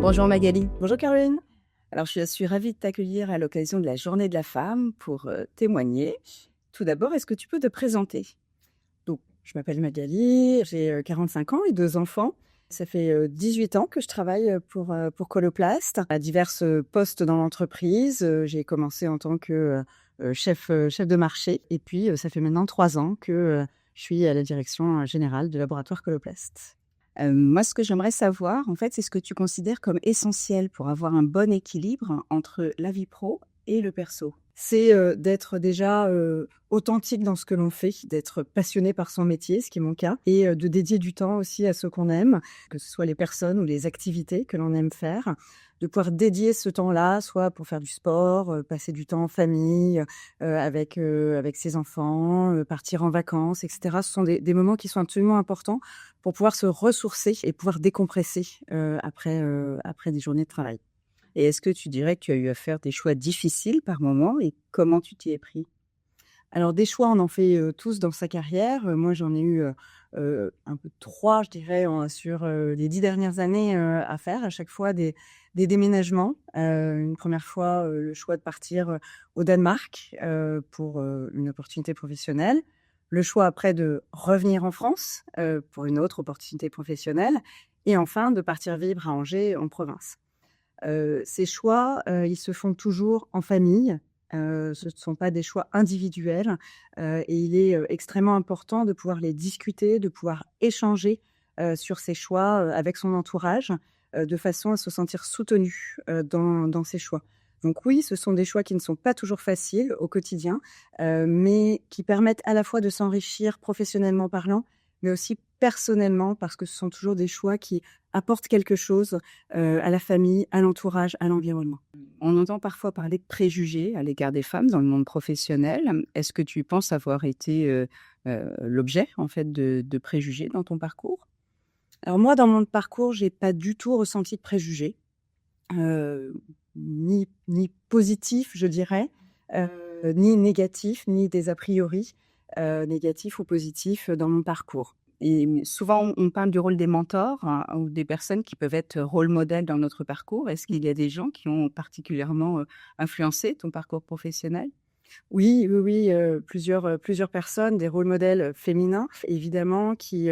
Bonjour Magali. Bonjour Caroline. Alors je suis ravie de t'accueillir à l'occasion de la Journée de la femme pour témoigner. Tout d'abord, est-ce que tu peux te présenter? Donc, je m'appelle Magali, j'ai 45 ans et deux enfants. Ça fait 18 ans que je travaille pour Coloplast à divers postes dans l'entreprise. J'ai commencé en tant que chef de marché et puis ça fait maintenant 3 ans que je suis à la direction générale du laboratoire Coloplast. Moi, ce que j'aimerais savoir, en fait, c'est ce que tu considères comme essentiel pour avoir un bon équilibre entre la vie pro et le perso. C'est, d'être déjà, authentique dans ce que l'on fait, d'être passionné par son métier, ce qui est mon cas et de dédier du temps aussi à ce qu'on aime, que ce soit les personnes ou les activités que l'on aime faire. De pouvoir dédier ce temps-là, soit pour faire du sport, passer du temps en famille, avec ses enfants, partir en vacances et cetera. Ce sont des moments qui sont absolument importants pour pouvoir se ressourcer et pouvoir décompresser, après des journées de travail. Et est-ce que tu dirais que tu as eu à faire des choix difficiles par moment et comment tu t'y es pris? Alors des choix, on en fait, tous dans sa carrière. Moi, j'en ai eu, un peu 3, je dirais, sur, les 10 dernières années, à faire. À chaque fois des déménagements. Une première fois, le choix de partir, au Danemark, pour, une opportunité professionnelle. Le choix après de revenir en France, pour une autre opportunité professionnelle et enfin de partir vivre à Angers, en province. Ces choix, ils se font toujours en famille. Ce ne sont pas des choix individuels, et il est, extrêmement important de pouvoir les discuter, de pouvoir échanger, sur ces choix, avec son entourage, de façon à se sentir soutenu, dans ses choix. Donc oui, ce sont des choix qui ne sont pas toujours faciles au quotidien, mais qui permettent à la fois de s'enrichir professionnellement parlant, mais aussi personnellement parce que ce sont toujours des choix qui apportent quelque chose, à la famille, à l'entourage, à l'environnement. On entend parfois parler de préjugés à l'égard des femmes dans le monde professionnel. Est-ce que tu penses avoir été, l'objet en fait de préjugés dans ton parcours? Alors moi, dans mon parcours, j'ai pas du tout ressenti de préjugés, heu, ni positifs, je dirais, ni négatifs, ni des a priori, négatifs ou positifs, dans mon parcours. Et souvent on parle du rôle des mentors, hein, ou des personnes qui peuvent être rôle modèles dans notre parcours. Est-ce qu'il y a des gens qui ont particulièrement, influencé ton parcours professionnel? Oui, oui, oui, plusieurs personnes, des rôles modèles, féminins, évidemment, qui,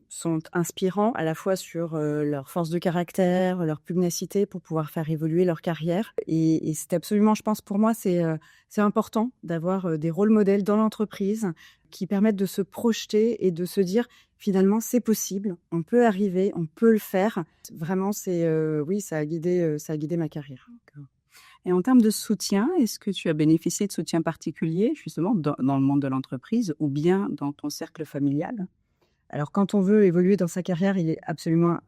sont inspirants à la fois sur, leur force de caractère, leur pugnacité pour pouvoir faire évoluer leur carrière et c'est absolument je pense pour moi, c'est important d'avoir, des rôles modèles dans l'entreprise qui permettent de se projeter et de se dire: «Finalement, c'est possible, on peut arriver, on peut le faire». Vraiment, c'est, oui, ça a guidé ma carrière. Et en termes de soutien, est-ce que tu as bénéficié de soutien particulier justement dans le monde de l'entreprise ou bien dans ton cercle familial? Alors quand on veut évoluer dans sa carrière, il est absolument,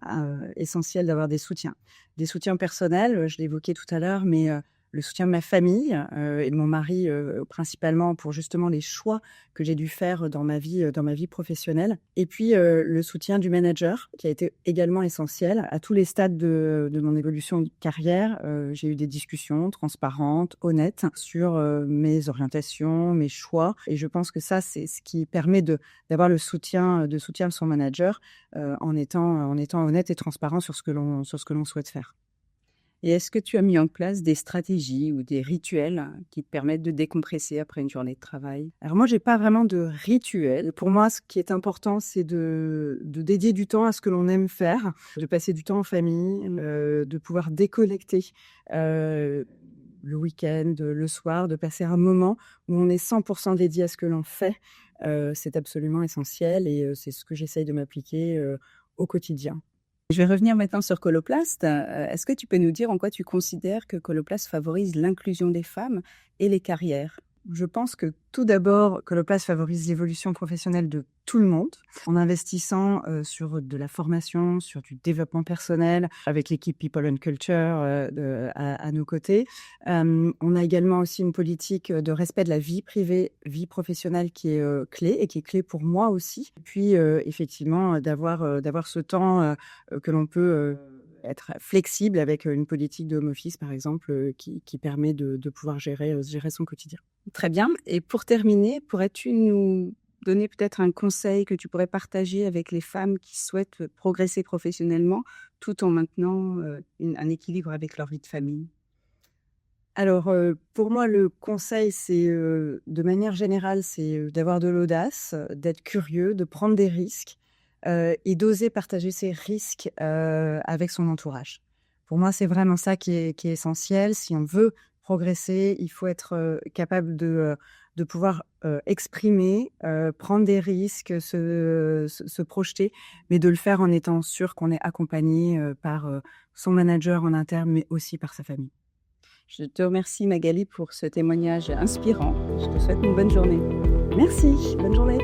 essentiel d'avoir des soutiens. Des soutiens personnels, je l'ai évoqué tout à l'heure, mais le soutien de ma famille, et de mon mari, principalement pour justement les choix que j'ai dû faire dans ma vie professionnelle et puis, le soutien du manager qui a été également essentiel. À tous les stades de mon évolution de carrière, j'ai eu des discussions transparentes, honnêtes sur, mes orientations, mes choix et je pense que ça, c'est ce qui permet d'avoir le soutien de son manager, en étant honnête et transparent sur ce que l'on souhaite faire. Et est-ce que tu as mis en place des stratégies ou des rituels qui te permettent de décompresser après une journée de travail? Alors moi, j'ai pas vraiment de rituel. Pour moi, ce qui est important, c'est de dédier du temps à ce que l'on aime faire, de passer du temps en famille, de pouvoir déconnecter, le week-end, le soir, de passer un moment où on est 100 dédié à ce que l'on fait. C'est absolument essentiel et c'est ce que j'essaye de m'appliquer, au quotidien. Je vais revenir maintenant sur Coloplast. Est-ce que tu peux nous dire en quoi tu considères que Coloplast favorise l'inclusion des femmes et les carrières? Je pense que tout d'abord, Coloplast favorise l'évolution professionnelle de tout le monde en investissant, sur de la formation, sur du développement personnel avec l'équipe People and Culture, à nos côtés. On a également aussi une politique, de respect de la vie privée, vie professionnelle qui est, clé et qui est clé pour moi aussi. Et puis, effectivement, d'avoir ce temps, que l'on peut, être flexible avec, une politique de home office par exemple, qui permet de pouvoir gérer son quotidien. Très bien. Et pour terminer, pourrais-tu nous donner peut-être un conseil que tu pourrais partager avec les femmes qui souhaitent progresser professionnellement, tout en maintenant, un équilibre avec leur vie de famille? Alors, pour moi, le conseil, c'est, de manière générale, c'est, d'avoir de l'audace, d'être curieux, de prendre des risques, et d'oser partager ses risques, avec son entourage. Pour moi, c'est vraiment ça qui est essentiel. Si on veut progresser, il faut être, capable de pouvoir, exprimer, prendre des risques, se projeter, mais de le faire en étant sûr qu'on est accompagné, par, son manager en interne, mais aussi par sa famille. Je te remercie Magali pour ce témoignage inspirant. Je te souhaite une bonne journée. Merci, bonne journée.